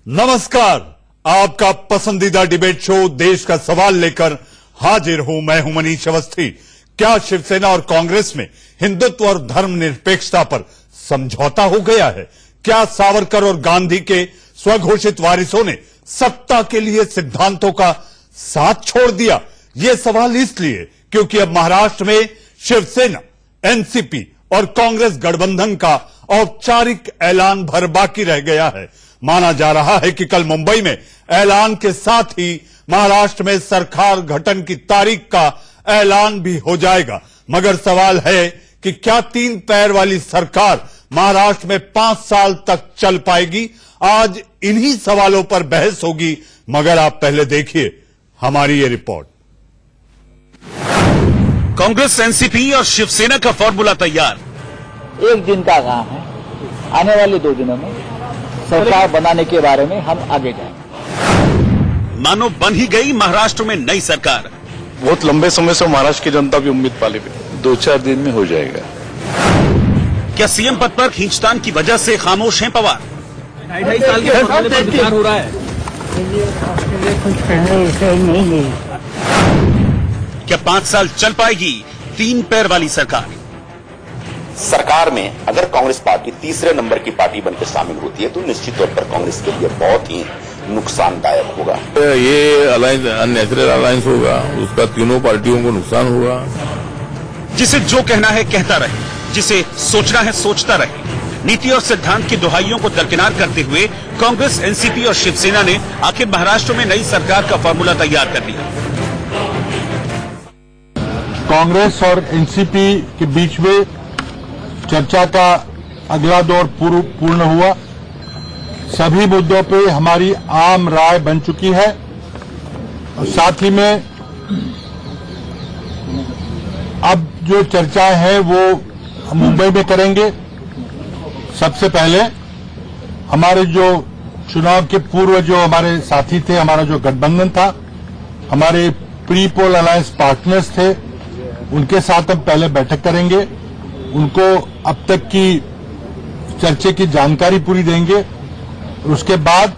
नमस्कार, आपका पसंदीदा डिबेट शो देश का सवाल लेकर हाजिर हूं। मैं हूं मनीष अवस्थी। क्या शिवसेना और कांग्रेस में हिंदुत्व और धर्मनिरपेक्षता पर समझौता हो गया है? क्या सावरकर और गांधी के स्वघोषित वारिसों ने सत्ता के लिए सिद्धांतों का साथ छोड़ दिया? ये सवाल इसलिए क्योंकि अब महाराष्ट्र में शिवसेना, एनसीपी और कांग्रेस गठबंधन का औपचारिक ऐलान भर बाकी रह गया है। माना जा रहा है कि कल मुंबई में ऐलान के साथ ही महाराष्ट्र में सरकार गठन की तारीख का ऐलान भी हो जाएगा। मगर सवाल है कि क्या 3 पैर वाली सरकार महाराष्ट्र में 5 साल तक चल पाएगी? आज इन्हीं सवालों पर बहस होगी। मगर आप पहले देखिए हमारी ये रिपोर्ट। कांग्रेस, एनसीपी और शिवसेना का फॉर्मूला तैयार। एक दिन का काम है, आने वाले 2 दिनों में सरकार बनाने के बारे में हम आगे जाएंगे। मानो बन ही गई महाराष्ट्र में नई सरकार। बहुत लंबे समय से महाराष्ट्र की जनता भी उम्मीद पाली हुई, 2-4 दिन में हो जाएगा। क्या सीएम पद पर खींचतान की वजह से खामोश हैं पवार? 2.5 साल के फॉर्मूले पर विचार हो रहा है। क्या 5 साल चल पाएगी 3 पैर वाली सरकार? सरकार में अगर कांग्रेस पार्टी तीसरे नंबर की पार्टी बनकर शामिल होती है तो निश्चित तौर पर कांग्रेस के लिए बहुत ही नुकसानदायक होगा। ये अलायंस अननेचुरल अलायंस होगा, उसका तीनों पार्टियों को नुकसान होगा। जिसे जो कहना है कहता रहे, जिसे सोचना है सोचता रहे। नीति और सिद्धांत की दुहाइयों को दरकिनार करते हुए कांग्रेस, एनसीपी और शिवसेना ने आखिर महाराष्ट्र में नई सरकार का फॉर्मूला तैयार कर लिया। कांग्रेस और एनसीपी के बीच में चर्चा का अगला दौर पूर्ण हुआ। सभी मुद्दों पे हमारी आम राय बन चुकी है और साथ ही में अब जो चर्चा है वो हम मुंबई में करेंगे। सबसे पहले हमारे जो चुनाव के पूर्व जो हमारे साथी थे, हमारा जो गठबंधन था, हमारे प्री पोल अलायंस पार्टनर्स थे, उनके साथ हम पहले बैठक करेंगे। उनको अब तक की चर्चे की जानकारी पूरी देंगे और उसके बाद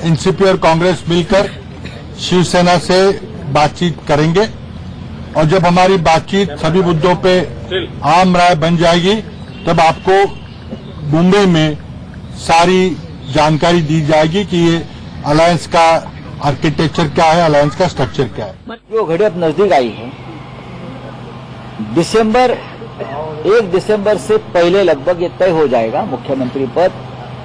एनसीपी और कांग्रेस मिलकर शिवसेना से बातचीत करेंगे और जब हमारी बातचीत सभी मुद्दों पे आम राय बन जाएगी तब आपको मुंबई में सारी जानकारी दी जाएगी कि ये अलायंस का आर्किटेक्चर क्या है, अलायंस का स्ट्रक्चर क्या है। जो घड़ी अब नजदीक आई है, 1 दिसंबर से पहले लगभग ये तय हो जाएगा मुख्यमंत्री पद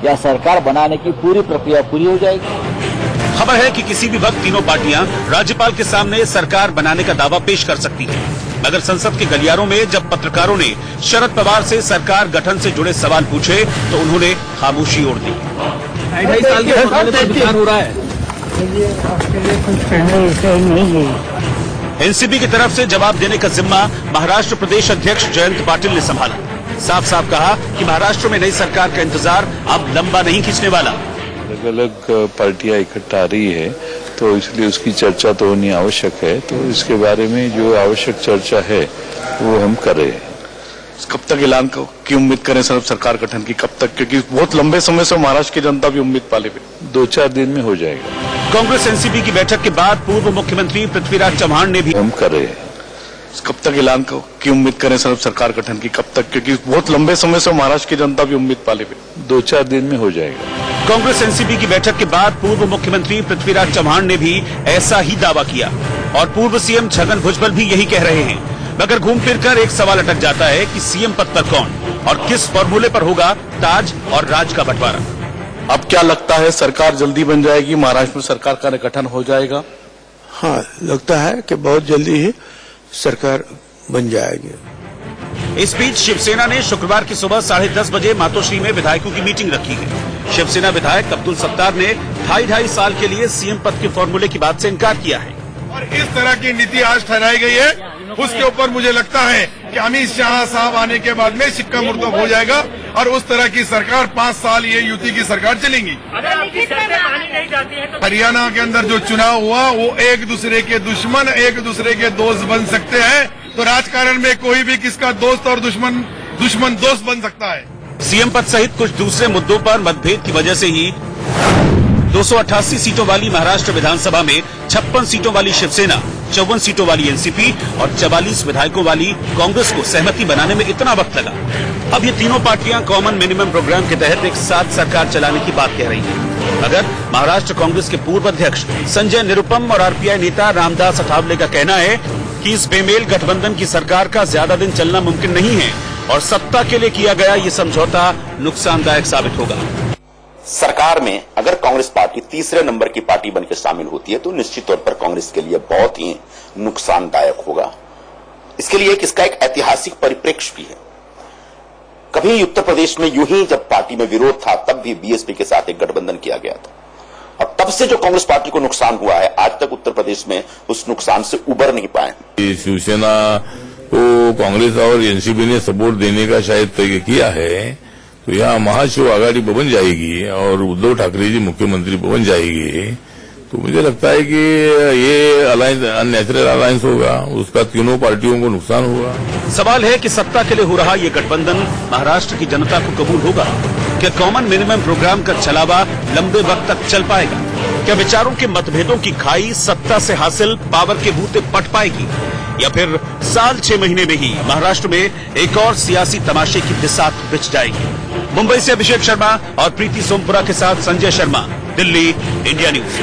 या सरकार बनाने की पूरी प्रक्रिया पूरी हो जाएगी। खबर है कि किसी भी वक्त तीनों पार्टियां राज्यपाल के सामने सरकार बनाने का दावा पेश कर सकती हैं। मगर संसद के गलियारों में जब पत्रकारों ने शरद पवार से सरकार गठन से जुड़े सवाल पूछे तो उन्होंने खामोशी ओढ़ दी। 2.5 साल के फॉर्मूले पर विचार हो रहा है। एनसीपी की तरफ से जवाब देने का जिम्मा महाराष्ट्र प्रदेश अध्यक्ष जयंत पाटिल ने संभाला। साफ साफ कहा कि महाराष्ट्र में नई सरकार का इंतजार अब लंबा नहीं खींचने वाला। अलग अलग पार्टियां इकट्ठा आ रही है तो इसलिए उसकी चर्चा तो होनी आवश्यक है। तो इसके बारे में जो आवश्यक चर्चा है वो हम कर रहे हैं। कब तक ऐलान की उम्मीद करें सर सरकार गठन की? कब तक? क्योंकि बहुत लंबे समय से महाराष्ट्र की जनता भी उम्मीद पाली हुई, 2-4 दिन में हो जाएगा। कांग्रेस, एनसीपी की बैठक के बाद पूर्व मुख्यमंत्री पृथ्वीराज चव्हाण ने भी हम कर रहे हैं। कब तक ऐलान की उम्मीद करें सर सरकार गठन की? कब तक? क्योंकि बहुत लंबे समय से महाराष्ट्र की जनता भी उम्मीद पाली हुई, 2-4 दिन में हो जाएगा। कांग्रेस, एनसीपी की बैठक के बाद पूर्व मुख्यमंत्री पृथ्वीराज चव्हाण ने भी ऐसा ही दावा किया और पूर्व सीएम छगन भुजबल भी यही कह रहे हैं। मगर घूम फिर कर एक सवाल अटक जाता है कि सीएम पद पर कौन और किस फॉर्मूले पर होगा ताज और राज का बंटवारा। अब क्या लगता है सरकार जल्दी बन जाएगी? महाराष्ट्र में सरकार का गठन हो जाएगा? हाँ, लगता है कि बहुत जल्दी ही सरकार बन जाएगी। इस बीच शिवसेना ने शुक्रवार की सुबह 10:30 बजे मातोश्री में विधायकों की मीटिंग रखी है। शिवसेना विधायक अब्दुल सत्तार ने 2.5 साल के लिए सीएम पद के फॉर्मूले की बात से इनकार किया है और इस तरह की नीति आज ठहराई गई है, उसके ऊपर मुझे लगता है कि अमित शाह साहब आने के बाद में सिक्का मुर्तब हो जाएगा और उस तरह की सरकार 5 साल ये युति की सरकार चलेंगी। हरियाणा के अंदर जो चुनाव हुआ वो एक दूसरे के दुश्मन, एक दूसरे के दोस्त बन सकते हैं। तो राजकारण में कोई भी किसका दोस्त और दुश्मन दोस्त बन सकता है। सीएम पद सहित कुछ दूसरे मुद्दों पर मतभेद की वजह से ही 288 सीटों वाली महाराष्ट्र विधानसभा में 56 सीटों वाली शिवसेना, 54 सीटों वाली एनसीपी और 44 विधायकों वाली कांग्रेस को सहमति बनाने में इतना वक्त लगा। अब ये तीनों पार्टियां कॉमन मिनिमम प्रोग्राम के तहत एक साथ सरकार चलाने की बात कह रही हैं। अगर महाराष्ट्र कांग्रेस के पूर्व अध्यक्ष संजय निरुपम और आरपीआई नेता रामदास अठावले का कहना है कि इस बेमेल गठबंधन की सरकार का ज्यादा दिन चलना मुमकिन नहीं है और सत्ता के लिए किया गया ये समझौता नुकसानदायक साबित होगा। सरकार में अगर कांग्रेस पार्टी तीसरे नंबर की पार्टी बनकर शामिल होती है तो निश्चित तौर पर कांग्रेस के लिए बहुत ही नुकसानदायक होगा। इसके लिए इसका एक ऐतिहासिक परिप्रेक्ष्य भी है। कभी उत्तर प्रदेश में यूं ही जब पार्टी में विरोध था तब भी बीएसपी के साथ एक गठबंधन किया गया था और तब से जो कांग्रेस पार्टी को नुकसान हुआ है आज तक उत्तर प्रदेश में उस नुकसान से उबर नहीं पाए। शिवसेना को कांग्रेस और एनसीपी ने सपोर्ट देने का शायद तय किया है तो यहाँ महाशिव आघाड़ी बन जाएगी और उद्धव ठाकरे जी मुख्यमंत्री बन जाएगी तो मुझे लगता है कि ये अलायंस अननेचुरल अलायंस होगा, उसका तीनों पार्टियों को नुकसान होगा। सवाल है कि सत्ता के लिए हो रहा ये गठबंधन महाराष्ट्र की जनता को कबूल होगा? क्या कॉमन मिनिमम प्रोग्राम का छलावा लंबे वक्त तक चल पाएगा? क्या विचारों के मतभेदों की खाई सत्ता से हासिल पावर के भूते पट पाएगी या फिर साल 6 महीने में ही महाराष्ट्र में एक और सियासी तमाशे की बिसात बिछ जाएगी? मुंबई से अभिषेक शर्मा और प्रीति सोमपुरा के साथ संजय शर्मा, दिल्ली, इंडिया न्यूज।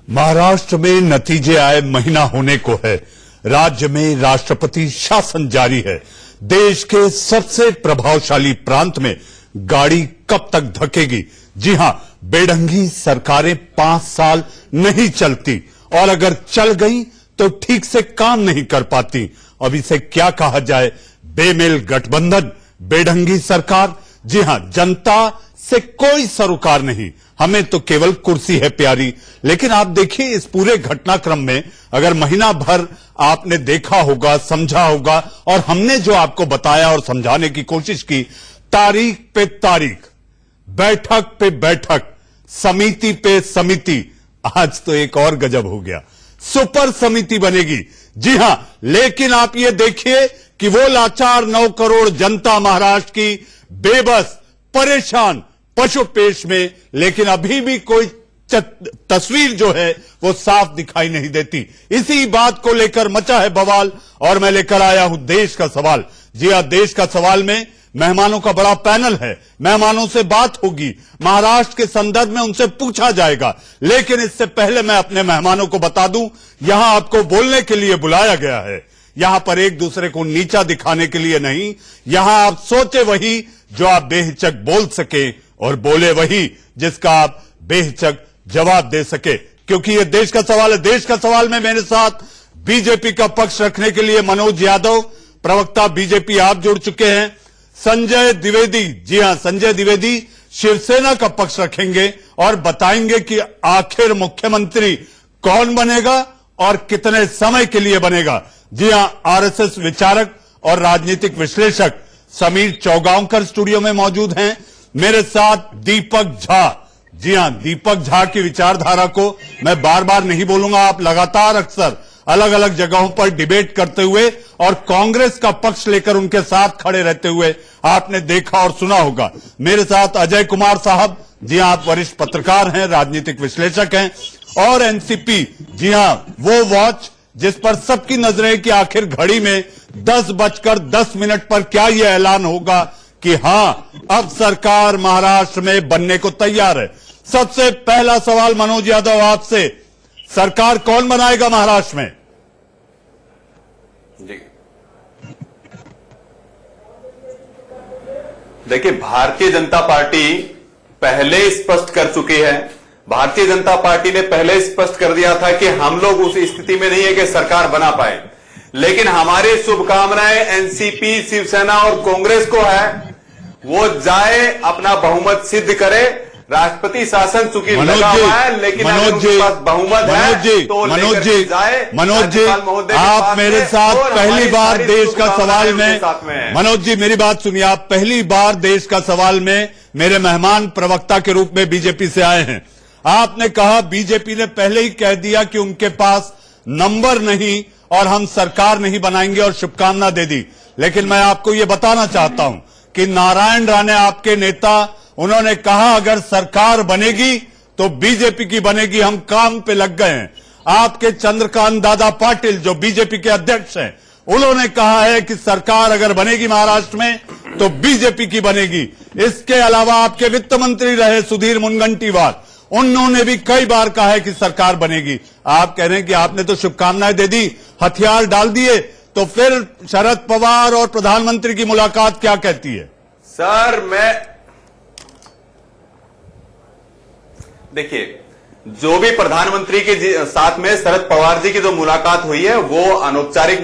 महाराष्ट्र में नतीजे आए महीना होने को है। राज्य में राष्ट्रपति शासन जारी है। देश के सबसे प्रभावशाली प्रांत में गाड़ी कब तक धकेगी? जी हां, बेढंगी सरकारें 5 साल नहीं चलती और अगर चल गई तो ठीक से काम नहीं कर पाती। अब इसे क्या कहा जाए? बेमेल गठबंधन, बेढंगी सरकार? जी हां, जनता से कोई सरोकार नहीं, हमें तो केवल कुर्सी है प्यारी। लेकिन आप देखिए इस पूरे घटनाक्रम में अगर महीना भर आपने देखा होगा, समझा होगा और हमने जो आपको बताया और समझाने की कोशिश की, तारीख पे तारीख, बैठक पे बैठक, समिति पे समिति, आज तो एक और गजब हो गया, सुपर समिति बनेगी। जी हां, लेकिन आप ये देखिए कि वो लाचार 9 करोड़ जनता महाराष्ट्र की बेबस, परेशान, पशुपेश में, लेकिन अभी भी कोई तस्वीर जो है वो साफ दिखाई नहीं देती। इसी बात को लेकर मचा है बवाल और मैं लेकर आया हूं देश का सवाल। जी हां, देश का सवाल में मेहमानों का बड़ा पैनल है, मेहमानों से बात होगी, महाराष्ट्र के संदर्भ में उनसे पूछा जाएगा। लेकिन इससे पहले मैं अपने मेहमानों को बता दूं, यहां आपको बोलने के लिए बुलाया गया है। यहां पर एक दूसरे को नीचा दिखाने के लिए नहीं, यहां आप सोचे वही जो आप बेहिचक बोल सके और बोले वही जिसका आप बेहिचक जवाब दे सके, क्योंकि ये देश का सवाल है। देश का सवाल में मेरे साथ बीजेपी का पक्ष रखने के लिए मनोज यादव, प्रवक्ता बीजेपी आप जुड़ चुके हैं, संजय द्विवेदी, जी हां संजय द्विवेदी शिवसेना का पक्ष रखेंगे और बताएंगे कि आखिर मुख्यमंत्री कौन बनेगा और कितने समय के लिए बनेगा। जी हां, आरएसएस विचारक और राजनीतिक विश्लेषक समीर चौगांवकर स्टूडियो में मौजूद हैं। मेरे साथ दीपक झा, जी हां दीपक झा की विचारधारा को मैं बार बार नहीं बोलूंगा, आप लगातार अक्सर अलग अलग जगहों पर डिबेट करते हुए और कांग्रेस का पक्ष लेकर उनके साथ खड़े रहते हुए आपने देखा और सुना होगा। मेरे साथ अजय कुमार साहब, जी हां आप वरिष्ठ पत्रकार हैं, राजनीतिक विश्लेषक हैं, और एनसीपी, जी हां वो वॉच जिस पर सबकी नजरें कि आखिर घड़ी में 10:10 पर क्या यह ऐलान होगा कि हां अब सरकार महाराष्ट्र में बनने को तैयार है। सबसे पहला सवाल मनोज यादव आपसे, सरकार कौन बनाएगा महाराष्ट्र में? देखिए, भारतीय जनता पार्टी पहले स्पष्ट कर चुकी है। भारतीय जनता पार्टी ने पहले स्पष्ट कर दिया था कि हम लोग उस स्थिति में नहीं है कि सरकार बना पाए, लेकिन हमारी शुभकामनाएं एनसीपी, शिवसेना और कांग्रेस को है, वो जाए अपना बहुमत सिद्ध करे। राष्ट्रपति शासन चूंकि लगा हुआ है, लेकिन अगर उनके पास बहुमत है तो लेकर जाए। मनोज जी आप मेरे साथ पहली बार देश का सवाल में, मनोज जी मेरी बात सुनिए, आप पहली बार देश का सवाल में मेरे मेहमान प्रवक्ता के रूप में बीजेपी से आए हैं। आपने कहा बीजेपी ने पहले ही कह दिया कि उनके पास नंबर नहीं और हम सरकार नहीं बनाएंगे और शुभकामना दे दी। लेकिन मैं आपको यह बताना चाहता हूं कि नारायण राणे आपके नेता, उन्होंने कहा अगर सरकार बनेगी तो बीजेपी की बनेगी, हम काम पे लग गए हैं। आपके चंद्रकांत दादा पाटिल जो बीजेपी के अध्यक्ष हैं, उन्होंने कहा है कि सरकार अगर बनेगी महाराष्ट्र में तो बीजेपी की बनेगी। इसके अलावा आपके वित्त मंत्री रहे सुधीर मुनगंटीवार, उन्होंने भी कई बार कहा है कि सरकार बनेगी। आप कह रहे हैं कि आपने तो शुभकामनाएं दे दी, हथियार डाल दिए, तो फिर शरद पवार और प्रधानमंत्री की मुलाकात क्या कहती है? सर देखिए, जो भी प्रधानमंत्री के साथ में शरद पवार जी की जो मुलाकात हुई है वो औपचारिक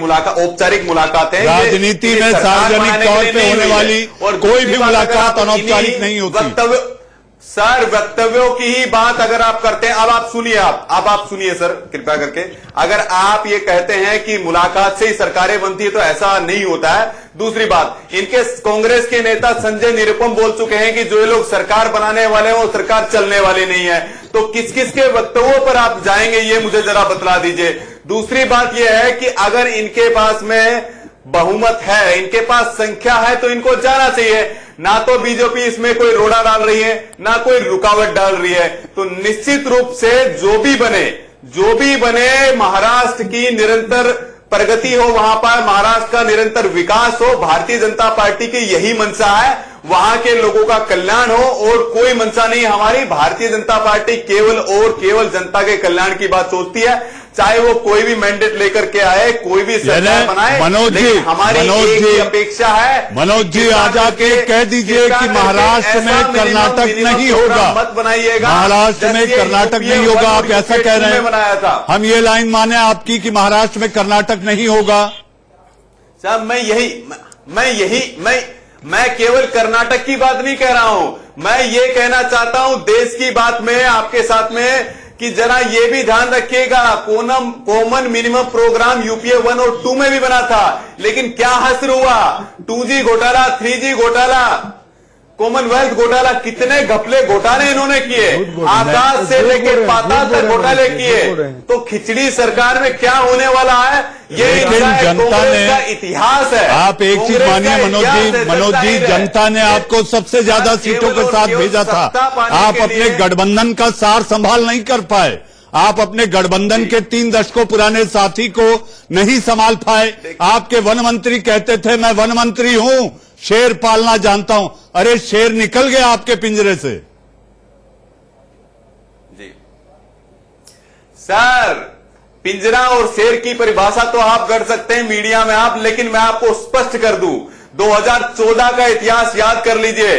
मुलाकात है। राजनीति में सार्वजनिक तौर पे होने वाली और कोई भी मुलाकात अनौपचारिक नहीं होती। सर वक्तव्यों की ही बात अगर आप करते हैं, अब आप सुनिए सर कृपया करके। अगर आप ये कहते हैं कि मुलाकात से ही सरकारें बनती है तो ऐसा नहीं होता है। दूसरी बात, इनके कांग्रेस के नेता संजय निरुपम बोल चुके हैं कि जो ये लोग सरकार बनाने वाले हैं वो सरकार चलने वाली नहीं है। तो किस किस के वक्तव्यों पर आप जाएंगे ये मुझे जरा बतला दीजिए। दूसरी बात यह है कि अगर इनके पास में बहुमत है, इनके पास संख्या है, तो इनको जाना चाहिए। ना तो बीजेपी इसमें कोई रोड़ा डाल रही है, ना कोई रुकावट डाल रही है। तो निश्चित रूप से जो भी बने महाराष्ट्र की निरंतर प्रगति हो, वहां पर महाराष्ट्र का निरंतर विकास हो, भारतीय जनता पार्टी की यही मंशा है, वहां के लोगों का कल्याण हो और कोई मंशा नहीं। हमारी भारतीय जनता पार्टी केवल और केवल जनता के कल्याण की बात सोचती है, चाहे वो कोई भी मैंडेट लेकर के आए, कोई भी सरकार बनाए। मनोज जी, हमारी एक ही अपेक्षा है। मनोज जी आ जाके कह दीजिए कि महाराष्ट्र में कर्नाटक नहीं होगा, मत बनाइएगा। महाराष्ट्र में कर्नाटक नहीं होगा, आप ऐसा कह रहे हैं। बनाया था, हम ये लाइन माने आपकी कि महाराष्ट्र में कर्नाटक नहीं होगा। साहब मैं केवल कर्नाटक की बात नहीं कह रहा हूं, मैं ये कहना चाहता हूं देश की बात में आपके साथ में कि जरा ये भी ध्यान रखिएगा, कॉमन मिनिमम प्रोग्राम यूपीए 1 और 2 में भी बना था, लेकिन क्या हश्र हुआ? 2G घोटाला, 3G घोटाला, कॉमनवेल्थ घोटाला, कितने घपले घोटाले इन्होंने किए, आकाश से लेकर पाताल तक घोटाले किए। तो खिचड़ी सरकार में क्या होने वाला है ये जनता ने इतिहास है। आप एक चीज मानिए मनोज जी, जनता ने आपको सबसे ज्यादा सीटों के साथ भेजा था। आप अपने गठबंधन का सार संभाल नहीं कर पाए, आप अपने गठबंधन के 3 दशकों पुराने साथी को नहीं संभाल पाए। आपके वन मंत्री कहते थे मैं वन मंत्री हूं, शेर पालना जानता हूं। अरे शेर निकल गया आपके पिंजरे से। जी सर, पिंजरा और शेर की परिभाषा तो आप कर सकते हैं मीडिया में आप, लेकिन मैं आपको स्पष्ट कर दूं, 2014 का इतिहास याद कर लीजिए।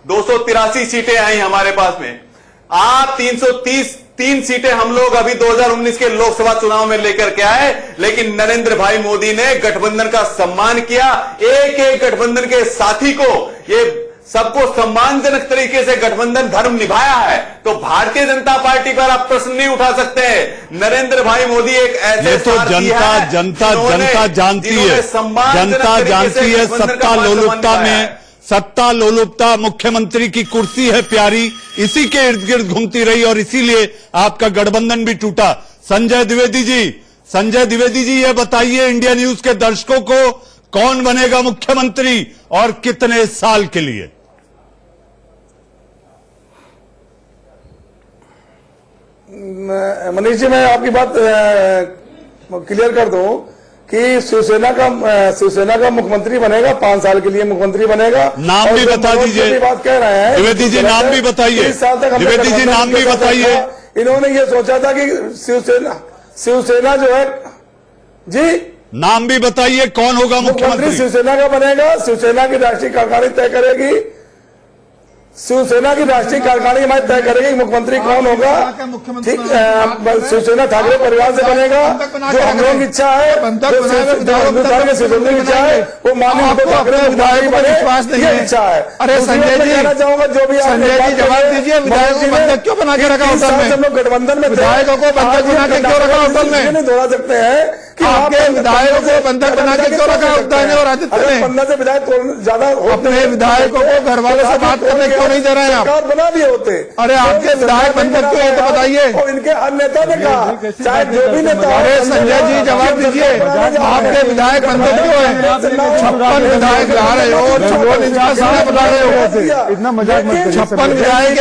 283 सीटें आई हमारे पास में, आप 333 सीटें हम लोग अभी 2019 के लोकसभा चुनाव में लेकर के आए, लेकिन नरेंद्र भाई मोदी ने गठबंधन का सम्मान किया। एक एक गठबंधन के साथी को, ये सबको सम्मानजनक तरीके से गठबंधन धर्म निभाया है। तो भारतीय जनता पार्टी पर आप प्रश्न नहीं उठा सकते हैं। नरेंद्र भाई मोदी एक ऐसे जनता जानती है, जनता जानती है सत्ता लोलुपता मुख्यमंत्री की कुर्सी है प्यारी, इसी के इर्द गिर्द घूमती रही और इसीलिए आपका गठबंधन भी टूटा। संजय द्विवेदी जी ये बताइए इंडिया न्यूज के दर्शकों को, कौन बनेगा मुख्यमंत्री और कितने साल के लिए? मनीष जी, मैं आपकी बात क्लियर कर दूं कि शिवसेना का मुख्यमंत्री बनेगा, 5 साल के लिए मुख्यमंत्री बनेगा। नाम भी बता दीजिए, बात कह रहे हैं द्विवेदी जी, नाम भी बताइए। 30 साल तक द्विवेदी जी नाम भी बताइए। इन्होंने ये सोचा था कि शिवसेना जो है जी, नाम भी बताइए कौन होगा मुख्यमंत्री? शिवसेना का बनेगा, शिवसेना की राष्ट्रीय कार्यकारिणी तय करेगी, शिवसेना की राष्ट्रीय कार्यकारिणी हमारी तय करेगी मुख्यमंत्री कौन होगा। ठीक, शिवसेना ठाकरे परिवार से बनेगा, जो हम लोगों की इच्छा है, हिंदुस्तान के शिवसेना की इच्छा है, वो माननीय उद्धव ठाकरे मुख्यमंत्री बने, ये इच्छा है। अरे संजय जी, कहना चाहूंगा जो भी जवाब दीजिए, विधायकों को बंधक क्यों बना के रखा होटल में? हम लोग गठबंधन में विधायकों को बंधक बना के क्यों रखा होटल में? नहीं दोहरा सकते हैं कि आपके विधायकों को विधायक बंधक बना के क्यों रखा है उद्यान और आदित्य ने? 15 से विधायक ज्यादा अपने विधायकों को घर वालों से बात करने क्यों नहीं दे रहे हैं आप? सरकार बना दिए होते। अरे आपके विधायक बंधक क्यों है तो बताइए। इनके हर नेता ने कहा, चाहे जो भी नेता। अरे संजय जी जवाब दीजिए, आपके विधायक बंधक क्यों है? 56 विधायक ला रहे हो, 56 बना रहे हो, इतना मजाक मत करिए। 56 विधायक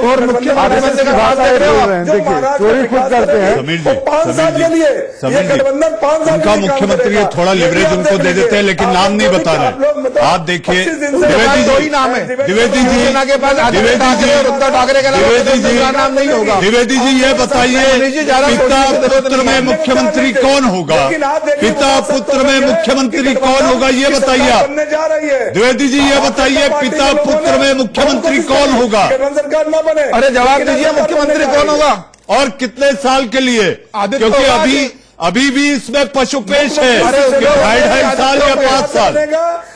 और मुख्यमंत्री बनने का बात कर रहे हो। देखिए चोरी खुद करते हैं। समीर जी, 5 साल के लिए ये गठबंधन 5 साल उनका मुख्यमंत्री है, थोड़ा लिवरेज उनको दे देते हैं, लेकिन नाम नहीं बता रहे। आप देखिए द्विवेदी दो ही जी, नाम है, द्विवेदी जी, सेना के पास आदित्य ठाकरे और उद्धव ठाकरे के अलावा द्विवेदी जी, दूसरा नाम नहीं होगा। द्विवेदी जी ये बताइए, पिता पुत्र में मुख्यमंत्री कौन होगा? पिता पुत्र में मुख्यमंत्री कौन होगा ये बताइए आप। बनने जा रही है। द्विवेदी जी ये बताइए, पिता पुत्र में मुख्यमंत्री कौन होगा? गठबंधन सरकार न बने। अरे जवाब दीजिए, मुख्यमंत्री कौन होगा? और कितने साल के लिए? आदित्य क्योंकि होगा अभी भी इसमें पशुपेश है, अरे उसके 2.5 साल या 5 साल।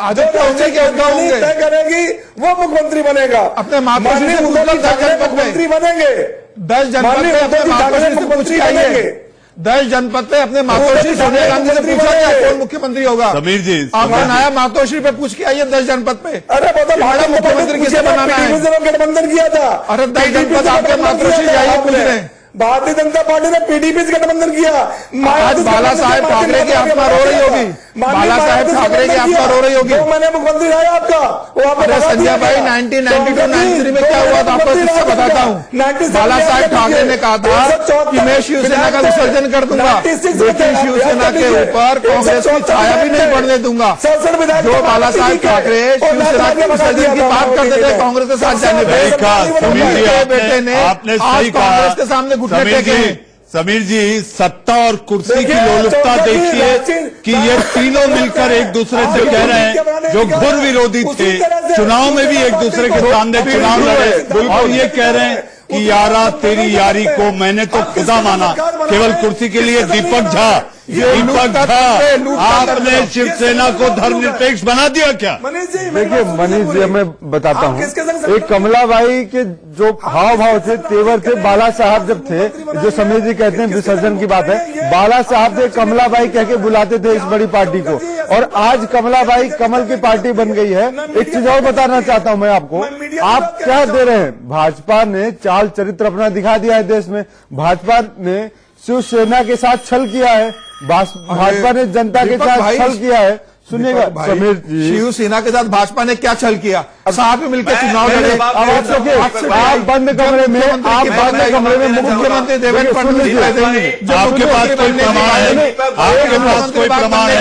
आदित्य होंगे कि उद्धव होंगे? तय करेगी वो मुख्यमंत्री बनेगा। अपने मातोश्री से पूछ लो, 10 जनपद में मुख्यमंत्री बनेंगे। 10 जनपद में अपने मातोश्री से पूछ के आइए। 10 जनपद पे अपने मातोश्री सोनिया गांधी से पूछा क्या कौन मुख्यमंत्री होगा? समीर जी, आपका नया मातोश्री पे पूछ के आइए 10 जनपद पे। अरे हमारा मुख्यमंत्री किसे बनाना है? गठबंधन किया था। अरे 10 जनपद आपके मातोश्री जाइए पूछने। भारतीय जनता पार्टी ने पीडीपी से गठबंधन किया। आज बाला साहेब ठाकरे की आत्मा रो रही होगी, बाला साहेब ठाकरे की आत्मा रो रही होगी। 2 महीने मुख्यमंत्री रहे आपका, वो आपको अरे बता संजय दिया भाई था। 1992-93 में क्या हुआ था आपको किससे बताता हूँ। बाला साहेब ठाकरे ने कहा था कि मैं शिवसेना का विसर्जन कर दूंगा, लेकिन शिवसेना के ऊपर कांग्रेस की छाया भी नहीं पड़ने दूंगा। जो बाला साहेब ठाकरे शिवसेना के विसर्जन की बात करते थे कांग्रेस के साथ जाने पर, बेटे ने आपने आज सही कहा। कांग्रेस के सामने घुटने टेके हैं। समीर जी, सत्ता और कुर्सी की लोलुपता देखिए कि ये तीनों मिलकर एक दूसरे से कह रहे हैं, जो घोर विरोधी थे, चुनाव में भी एक दूसरे के सामने चुनाव लड़े और ये कह रहे हैं कि यारा तेरी यारी को मैंने तो खुदा माना, केवल कुर्सी के लिए। दीपक झा, आपने शिवसेना को धर्मनिरपेक्ष बना दिया क्या? देखिए मनीष जी, मैं बताता हूँ, एक कमलाबाई के जो हाव भाव थे, तेवर थे, बाला साहब जब थे, जो समीर जी कहते हैं विसर्जन की बात है, बाला साहब थे कमलाबाई कह के बुलाते थे इस बड़ी पार्टी को, और आज कमलाबाई कमल की पार्टी बन गई है। एक चीज और बताना चाहता हूँ मैं आपको, आप क्या दे रहे हैं? भाजपा ने चाल चरित्र अपना दिखा दिया है देश में। भाजपा ने शिवसेना के साथ छल किया है, भाजपा ने जनता के साथ छल किया है। सुनिएगा समीर जी, शिवसेना के साथ भाजपा ने क्या छल किया? साथ में मिलकर चुनाव लड़े। आप बंद कमरे में, आप बंद कमरे में मुख्यमंत्री देवेंद्र फडणवीस आपके पास कोई प्रमाण है? आपके पास कोई प्रमाण है?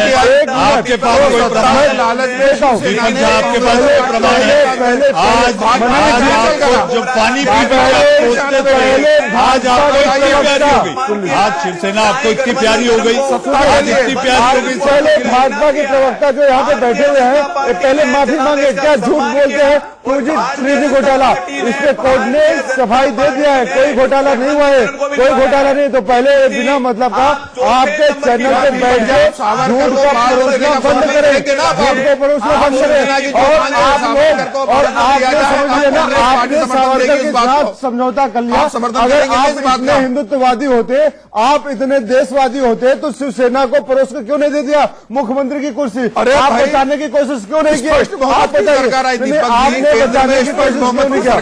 आपके पास कोई प्रमाण है? आपके पास कोई प्रमाण है? आज आपको जो पानी पी सोचते थे, आज आपको इतनी प्यारी हो गई। आज शिवसेना आपको इतनी प्यारी हो गई, आज इतनी प्यारी हो गई। पहले भाजपा के प्रवक्ता जो यहाँ पे बैठे हुए हैं, पहले माफी मांगे, क्या झूठ बोलते हैं? पूंजी घोटाला, इस पे कोर्ट ने सफाई दे दिया है, कोई घोटाला नहीं हुआ है, कोई घोटाला नहीं। तो पहले बिना मतलब का आपके चैनल पे बैठ जाए, झूठ को परोसना बंद करें, झूठ को परोसना बंद करें। और आप लोग, और आपने समझिए ना, आपने सावरकर के साथ समझौता कर लिया। अगर आप इतने हिंदुत्ववादी होते, आप इतने देशवादी होते, तो शिवसेना को परोस कर क्यों नहीं दे दिया मुख्यमंत्री की कुर्सी? आप बताने की कोशिश क्यों नहीं की? आप बताइए, आपने बताने की कोशिश क्यों नहीं किया?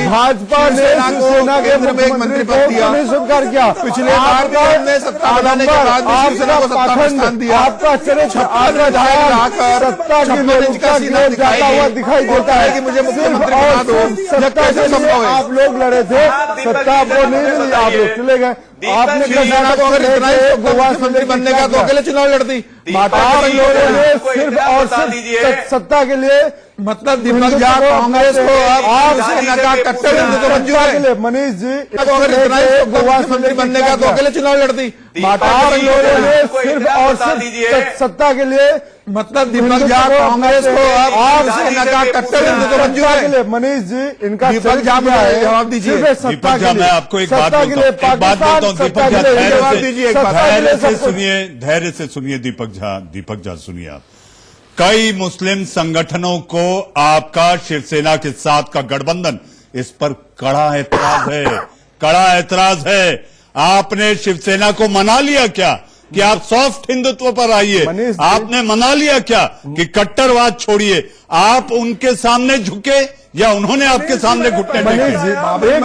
भाजपा ने शिवसेना के मुख्यमंत्री पद दिया, नहीं स्वीकार किया। पिछले बार ने सत्ता बनाने के बाद शिवसेना को सत्ता में स्थान दिया। आपका चरित्र, आपका सत्ता की लोलुपता जाता हुआ दिखाई देता है कि मुझे मुख्यमंत्री बना दो। कैसे संभव है? आप लोग लड़े थे, सत्ता आपको नहीं मिली, आप लोग चले गए। आपने कर्नाटक को अगर इतना ही गोवा मंत्री बनने का तो अकेले चुनाव लड़ती। आप लोगों ने सिर्फ और सिर्फ सत्ता के लिए, मतलब दीपक झा कांग्रेस को आप सेना का कट्टर हिंदू मंजूर है। मनीष जी, अगर इतना ही गोवा मंत्री बनने का तो अकेले चुनाव लड़ती। आप लोगों ने सिर्फ और सिर्फ सत्ता के लिए, मतलब दीपक झा कांग्रेस को आप सेना का कट्टर हिंदू मंजूर है। मनीष जी, इनका दीपक झा जवाब दीजिए। दीपक झा, मैं आपको एक बात बोलता हूँ, दीपक झा धैर्य से सुनिए। दीपक झा सुनिए आप। कई मुस्लिम संगठनों को आपका शिवसेना के साथ का गठबंधन, इस पर कड़ा ऐतराज है, कड़ा ऐतराज है। आपने शिवसेना को मना लिया क्या? कि आप सॉफ्ट हिंदुत्व पर आइए। आपने मना लिया क्या कि कट्टरवाद छोड़िए? आप उनके सामने झुके या उन्होंने आपके सामने घुटने टेके? बाबरी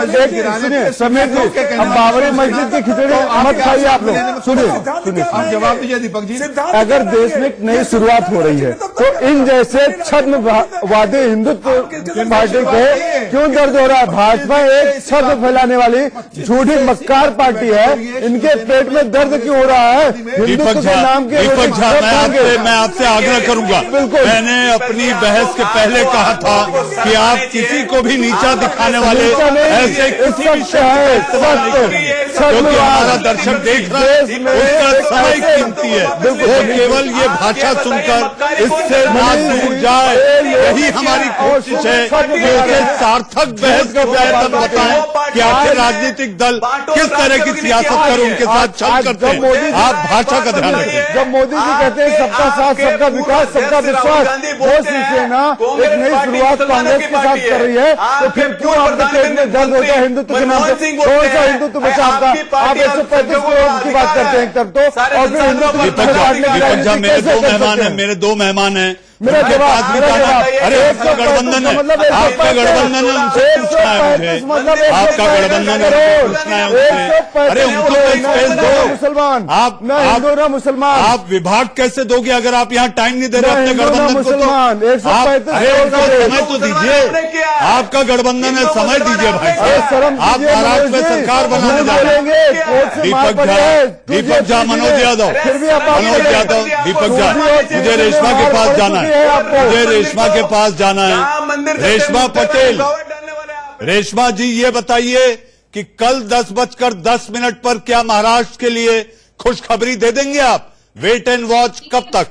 मस्जिद की खिचड़ी मत खाइए आप लोग। सुनिए आप जवाब दीजिए दीपक जी। अगर देश में एक नई शुरुआत हो रही है तो इन जैसे छद्मवादी हिंदुत्व पार्टी को क्यों दर्द हो रहा है? भाजपा एक छद्म फैलाने वाली झूठी मक्कार पार्टी है, इनके पेट में दर्द क्यों हो रहा है? दीपक झा, मैं आपसे आग्रह करूंगा। मैंने अपनी बहस के पहले कहा था कि आप किसी को भी नीचा दिखाने वाले ऐसे किसी भी क्योंकि हमारा दर्शक देख रहा है, उसका समय कीमती है। वो केवल ये भाषा सुनकर इससे ना दूर जाए, यही हमारी कोशिश है कि उसे सार्थक बहस के बजाय बताएं कि आखिर राजनीतिक दल किस तरह की सियासत कर उनके साथ छल करते हैं। आप भाषा का ध्यान रखें। जब मोदी जी कहते हैं सबका साथ, सबका विकास, सबका विश्वास, वो शिवसेना एक नई शुरुआत कांग्रेस के साथ कर रही है, तो फिर क्यों आपके पेट में दर्द होता है हिंदुत्व के नाम से? कौन सा हिंदुत्व बचा आपका? आप 135 करोड़ की बात करते हैं एक तरफ तो, और फिर हिंदुत्व मेरे दो मेहमान हैं। मेरा जवाब अरे आपका गठबंधन है, आपका गठबंधन है, उनसे पूछना है मुझे। आपका गठबंधन है, पूछना है उनसे। अरे उनको स्पेस दो। मुसलमान आप हिंदू ना मुसलमान। आप विभाग कैसे दोगे अगर आप यहाँ टाइम नहीं दे रहे अपने गठबंधन को? मुसलमान समय तो दीजिए। आपका गठबंधन है, समय दीजिए भाई साहब। आप महाराष्ट्र में सरकार बनाने जा रहे हैं। दीपक झा, मनोज यादव, दीपक झा, मुझे रेशमा के पास जाना है, मुझे रेशमा के पास जाना है। रेशमा पटेल, रेशमा जी ये बताइए कि कल 10:10 पर क्या महाराष्ट्र के लिए खुशखबरी दे देंगे आप? वेट एंड वॉच कब तक?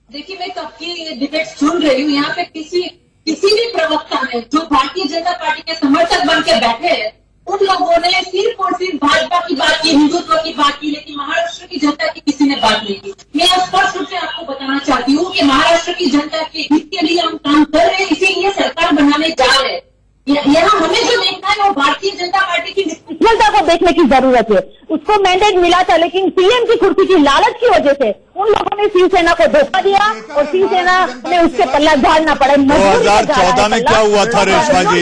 देखिए, मैं कब की डिबेट सुन रही हूँ। यहाँ पे किसी भी प्रवक्ता ने जो भारतीय जनता पार्टी के समर्थक बन के बैठे हैं, उन लोगों ने सिर्फ और सिर्फ भाजपा की बात की, हिंदुत्व की बात की, लेकिन महाराष्ट्र की जनता की किसी ने बात नहीं की। मैं स्पष्ट रूप से आपको बताना चाहती हूँ कि महाराष्ट्र की जनता के हित के लिए हम काम कर रहे हैं, इसीलिए सरकार बनाने जा रहे हैं। यहाँ हमें जो देखना है वो भारतीय जनता पार्टी की विफलता को देखने की जरूरत है। उसको मैंडेट मिला था, लेकिन सीएम की कुर्सी की लालच की वजह से उन लोगों ने शिवसेना को धोखा दिया और शिवसेना ने उसके पल्ला झाड़ना पड़ा। 2014 में क्या हुआ था रेशमा जी?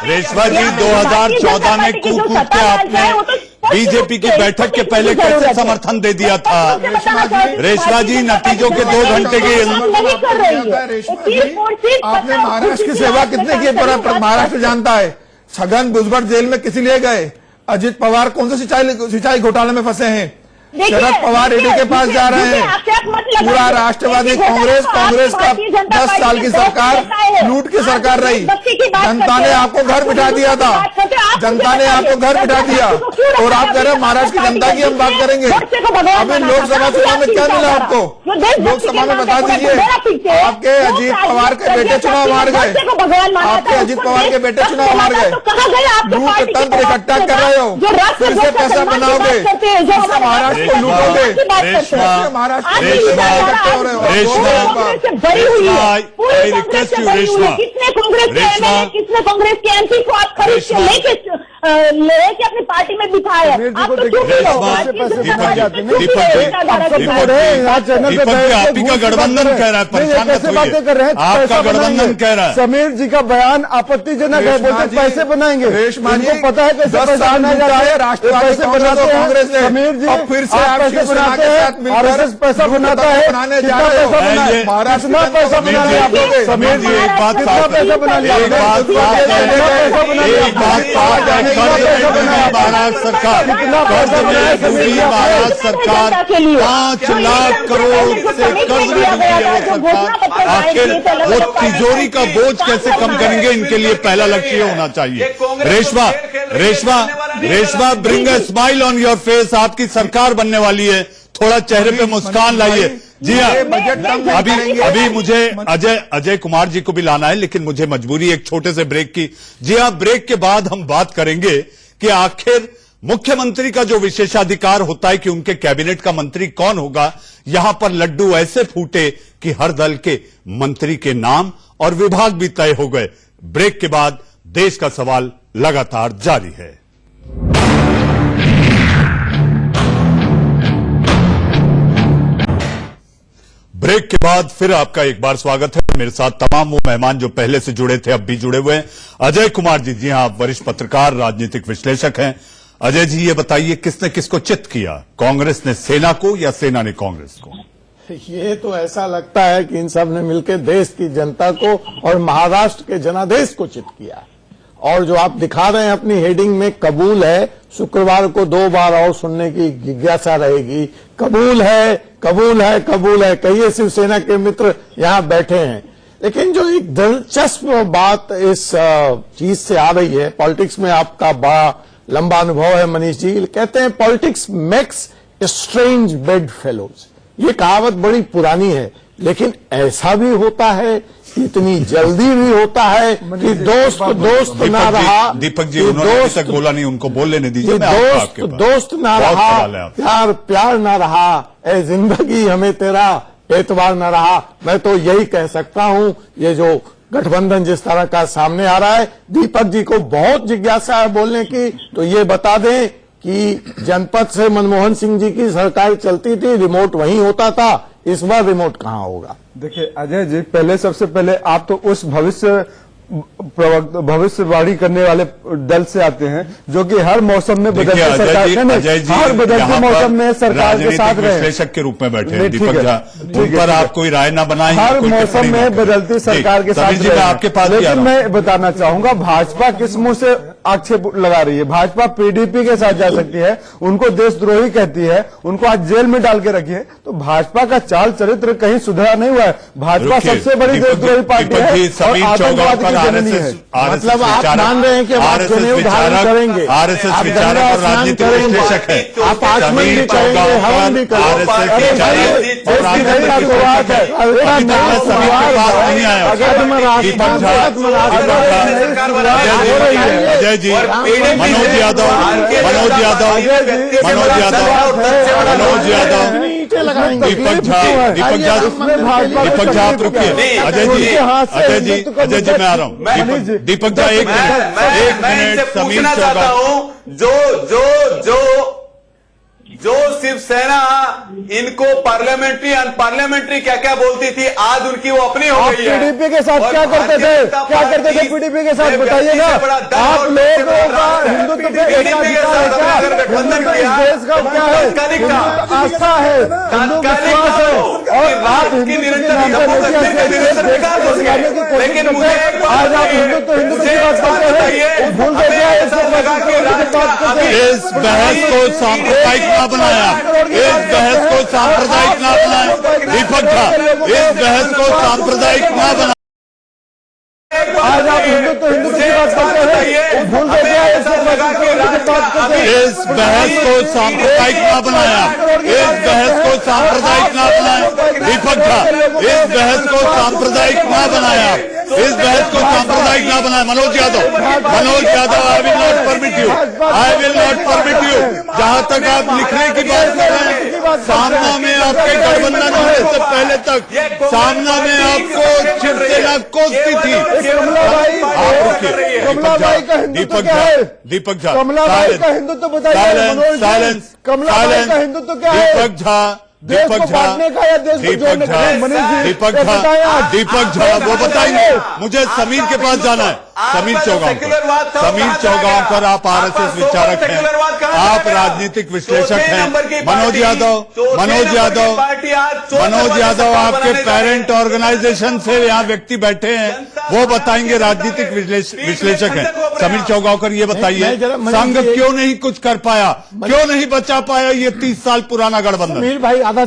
रेशमा जी 2014 में कूद के आपने बीजेपी की बैठक के पहले कैसे समर्थन दे दिया था? रेशमा जी नतीजों के 2 घंटे के आपने महाराष्ट्र की सेवा कितने की महाराष्ट्र जानता है। छगन भुजबल जेल में किसी लिए गए? अजित पवार कौन से सिंचाई घोटाले में फंसे हैं? शरद पवार ईडी के पास जा रहे हैं। पूरा राष्ट्रवादी कांग्रेस का 10 साल की सरकार लूट की सरकार रही। जनता ने आपको घर बिठा दिया था, जनता ने आपको घर बिठा दिया, और आप कह रहे हैं महाराष्ट्र की जनता की हम बात करेंगे। अभी लोकसभा चुनाव में क्या मिला आपको? लोकसभा में बता दीजिए। आपके अजीत पवार के बेटे चुनाव हार गए, आपके अजीत पवार के बेटे चुनाव हार गए। लूट तंत्र इकट्ठा कर रहे हो, फिर से पैसा बनाओगे, महाराष्ट्र लूटोगे। किसने कांग्रेस के एमपी को आप खरीद के लेके अपनी पार्टी में बिठाया? आप तो आप ही का गठबंधन कह रहा है, परेशान कर रहे हैं। आपका गठबंधन कह रहा है। समीर जी का बयान आपत्तिजनक है, बोलते पैसे बनाएंगे। उनको पता है कैसे पैसा बनाया जाता है, राष्ट्रवादी कांग्रेस ने। समीर जी फिर से आप पैसे बनाते हैं, आरएसएस पैसा बनाता है, कितना पैसा बना लिया आप लोग? समीर जी एक बात पैसा बना लिया, महाराष्ट्र सरकार महाराष्ट्र सरकार 5 लाख करोड़ से कर्ज में डूबी है वो सरकार। आखिर वो तिजोरी का बोझ कैसे कम करेंगे, इनके लिए पहला लक्ष्य होना चाहिए। Reshma bring a smile on your face. आपकी सरकार बनने वाली है, थोड़ा चेहरे पे मुस्कान लाइए। जी हाँ, अभी मुझे अजय कुमार जी को भी लाना है, लेकिन मुझे मजबूरी एक छोटे से ब्रेक की। जी हाँ, ब्रेक के बाद हम बात करेंगे कि आखिर मुख्यमंत्री का जो विशेषाधिकार होता है कि उनके कैबिनेट का मंत्री कौन होगा, यहां पर लड्डू ऐसे फूटे कि हर दल के मंत्री के नाम और विभाग भी तय हो गए। ब्रेक के बाद देश का सवाल लगातार जारी है। ब्रेक के बाद फिर आपका एक बार स्वागत है। मेरे साथ तमाम वो मेहमान जो पहले से जुड़े थे, अब भी जुड़े हुए हैं। अजय कुमार जी हाँ, आप वरिष्ठ पत्रकार, राजनीतिक विश्लेषक हैं। अजय जी, ये बताइए, किसने किसको चित किया? कांग्रेस ने सेना को या सेना ने कांग्रेस को? ये तो ऐसा लगता है कि इन सब ने मिलकर देश की जनता को और महाराष्ट्र के जनादेश को चित किया है। और जो आप दिखा रहे हैं अपनी हेडिंग में, कबूल है, शुक्रवार को 2 बार और सुनने की जिज्ञासा रहेगी। कबूल है, कबूल है, कबूल है, कहिए शिवसेना के मित्र यहां बैठे हैं। लेकिन जो एक दिलचस्प बात इस चीज से आ रही है, पॉलिटिक्स में आपका बड़ा लंबा अनुभव है मनीष जी, कहते हैं politics makes strange bed fellows. ये कहावत बड़ी पुरानी है, लेकिन ऐसा भी होता है, इतनी जल्दी भी होता है कि दोस्त दोस्त ना रहा। दीपक जी, उन्होंने अभी तक बोला नहीं, उनको बोल लेने दीजिए। दोस्त ना रहा, प्यार प्यार ना रहा, ए जिंदगी हमें तेरा एतबार ना रहा। मैं तो यही कह सकता हूं, ये जो गठबंधन जिस तरह का सामने आ रहा है, दीपक जी को बहुत जिज्ञासा है बोलने की, तो ये बता दें कि जनपद से मनमोहन सिंह जी की सरकार चलती थी, रिमोट वहीं होता था, इस बार रिमोट कहां होगा? देखिए अजय जी, पहले सबसे पहले आप तो उस भविष्यवाणी करने वाले दल से आते हैं जो कि हर मौसम में बदलते सरकार हर बदलते मौसम में सरकार के साथ रहे, विश्लेषक के रूप में बैठे हैं दीपक झा। उन पर आप कोई राय ना बनाएं, हर मौसम में बदलती सरकार के साथ रहे। आपके पास लेकिन मैं बताना चाहूंगा, भाजपा किस मुंह से आक्षेप लगा रही है? भाजपा पीडीपी के साथ जा सकती है, उनको देशद्रोही कहती है, उनको आज जेल में डाल के रखी है। तो भाजपा का चाल चरित्र कहीं सुधरा नहीं हुआ है। भाजपा सबसे बड़ी देशद्रोही पार्टी है और आतंकवाद की जननी है। मतलब आप मान रहे हैं कि आप चुनाव धारण करेंगे, आरएसएस विचारक और राजनीतिक विश्लेषक है, आप आचमन भी करेंगे, हवन भी करेंगे। जी मनोज यादव दीपक झा आप रुकिए। अजय जी मैं आ रहा हूँ। दीपक झा एक मिनट पूछना चाहता हूँ, जो शिवसेना इनको पार्लियामेंट्री अनपार्लियामेंट्री क्या क्या बोलती थी, आज उनकी वो अपनी हो गई है। पीडीपी के साथ क्या करते थे पीडीपी के साथ बताइए ना। आप लोगों का हिंदुत्व पे गठबंधन किया, देश का क्या है, आस्था है, हिंदू विश्वास है, और आप लेकिन मुझे आज आप हिंदुत्व की बात करते हैं, भूल गए इस बहस को सांप्रदायिक ना बनाया, इस बहस को सांप्रदायिक ना बनाया दीपक झा, इस बहस को सांप्रदायिक ना बनाया। आज आप हिंदुत्व की बात करते हैं, भूल गए इस बहस को सांप्रदायिक ना बनाया, इस बहस को सांप्रदायिक ना बनाया दीपक झा, इस बहस को सांप्रदायिक ना बनाया, इस बहस को सांप्रदायिक ना बनाया। Manoj Yadav, I will not permit you, I will not permit you. जहां तक आप लिखने की बात कर रहे हैं, सामना में आपके गठबंधन होने से पहले तक सामना में आपको शिवसेना कोसती थी। दीपक झा कमलाबाई का हिंदुत्व बताइए, साइलेंस, कमलाबाई का हिंदुत्व क्या है? दीपक झा दीपक झा वो बताएंगे। मुझे समीर के पास जाना है, समीर चौगांवकर आप आरएसएस विचारक हैं, आप राजनीतिक विश्लेषक हैं। मनोज यादव आपके पेरेंट ऑर्गेनाइजेशन से यहाँ व्यक्ति बैठे हैं, वो बताएंगे, राजनीतिक विश्लेषक हैं। समीर चौगांवकर ये बताइए, संघ क्यों नहीं कुछ कर पाया, क्यों नहीं बचा पाया ये 30 साल पुराना गठबंधन? समीर भाई आधा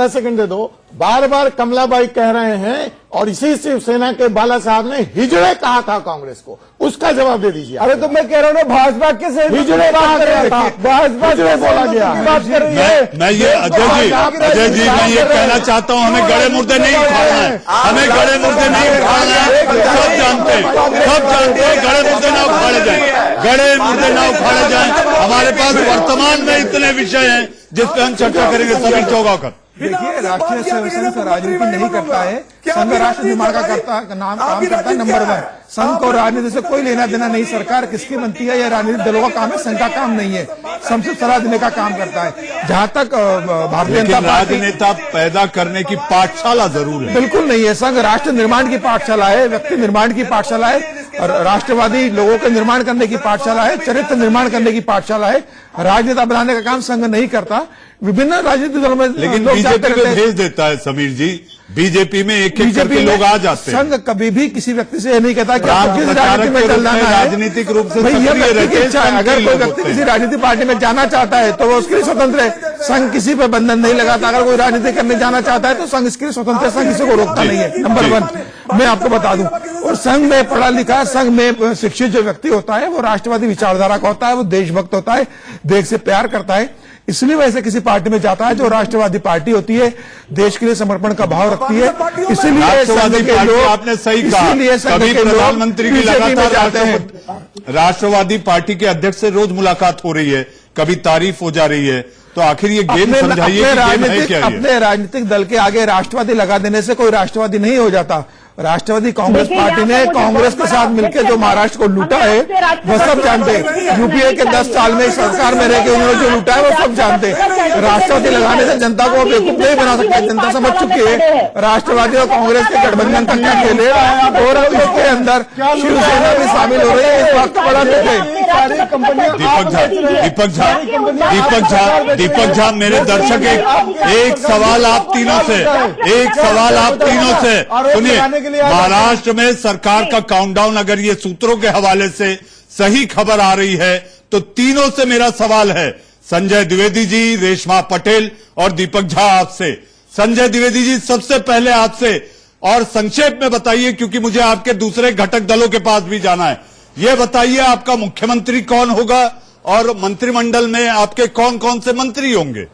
सेकंड दे दो। बार बार कमलाबाई कह रहे हैं, और इसी शिवसेना के बाला साहब ने हिजड़े कहा था कांग्रेस को, उसका जवाब दे दीजिए। अरे तो मैं कह रहा हूँ ना, भाजपा किस हिजड़े बात कर रहा था, भाजपा जो बोला गया बात कर रही है। मैं ये अजय जी मैं ये कहना चाहता हूँ, हमें गड़े मुर्दे नहीं उखाड़ना है, हमें गड़े मुर्दे नहीं उखाड़ना है। सब जानते हैं गड़े मुर्दे ना उखाड़े जाए, गड़े मुर्दे ना उखाड़े जाए। हमारे पास वर्तमान में इतने विषय हैं जिस पर हम चर्चा करेंगे। समीर चौगांवकर देखिए, राष्ट्रीय सेवा संघ राजनीति नहीं करता है, संघ राष्ट्र निर्माण का काम करता है। नंबर 1, संघ को राजनीति से कोई लेना देना नहीं। सरकार किसकी बनती है यह राजनीतिक दलों का काम है, संघ का काम नहीं है। संसद सलाह देने का काम करता है। जहां तक भारतीय जनता पार्टी, राजनेता पैदा करने की पाठशाला जरूर है, बिल्कुल नहीं है। संघ राष्ट्र निर्माण की पाठशाला है, व्यक्ति निर्माण की पाठशाला है, और राष्ट्रवादी लोगों के निर्माण करने की पाठशाला है, चरित्र निर्माण करने की पाठशाला है। राजनेता बनाने का काम संघ नहीं करता। विभिन्न राजनीतिक दलों में लेकिन लोग बीजेपी को भेज देता है समीर जी। बीजेपी में एक करके लोग आ जाते हैं। संघ कभी भी किसी व्यक्ति से नहीं कहता कि आप किस प्रचारक राजनीति में के रूप चलना में है। राजनीतिक रूप से भाई ये सक्रिय व्यक्ति की रहते हैं, इच्छा है। अगर कोई लोग व्यक्ति होते किसी हैं। राजनीतिक पार्टी में जाना चाहता है तो वो उसके लिए स्वतंत्र है। संघ किसी पे बंधन नहीं लगाता। अगर कोई राजनीति करने जाना चाहता है तो संघ इसके लिए स्वतंत्र है, संघ किसी को रोकता नहीं है। नंबर 1 मैं आपको बता दूं। और संघ में पढ़ा लिखा, संघ में शिक्षित जो व्यक्ति होता है वो राष्ट्रवादी विचारधारा का होता है, वो देशभक्त होता है, देश से प्यार करता है। इसलिए वैसे किसी पार्टी में जाता है जो राष्ट्रवादी पार्टी होती है, देश के लिए समर्पण का भाव रखती है। इसलिए राष्ट्रवादी पार्टी, आपने सही कहा, कभी प्रधानमंत्री की लगातार राष्ट्रवादी पार्टी के अध्यक्ष से रोज मुलाकात हो रही है, कभी तारीफ हो जा रही है। तो आखिर ये गेम समझाइए कि गेम है क्या? अपने राजनीतिक दल के आगे राष्ट्रवादी लगा देने से कोई राष्ट्रवादी नहीं हो जाता। राष्ट्रवादी कांग्रेस पार्टी ने कांग्रेस के साथ मिलकर जो महाराष्ट्र को लूटा है वो सब जानते हैं। यूपीए के 10 साल में सरकार में रहकर उन्होंने जो लूटा है वो सब जानते हैं। राष्ट्रवादी लगाने से जनता को बेवकूफ नहीं बना सकते। जनता समझ चुकी है राष्ट्रवादी और कांग्रेस के गठबंधन का क्या खेल है, और इसके अंदर शिवसेना भी शामिल हो रही है। इस बात को बड़ा दीपक झा मेरे दर्शक, एक सवाल आप तीनों से सुनिए। महाराष्ट्र में सरकार का काउंटडाउन, अगर ये सूत्रों के हवाले से सही खबर आ रही है तो तीनों से मेरा सवाल है, संजय द्विवेदी जी, रेशमा पटेल और दीपक झा, आपसे। संजय द्विवेदी जी, सबसे पहले आपसे, और संक्षेप में बताइए क्योंकि मुझे आपके दूसरे घटक दलों के पास भी जाना है। ये बताइए आपका मुख्यमंत्री कौन होगा और मंत्रिमंडल में आपके कौन कौन से मंत्री होंगे?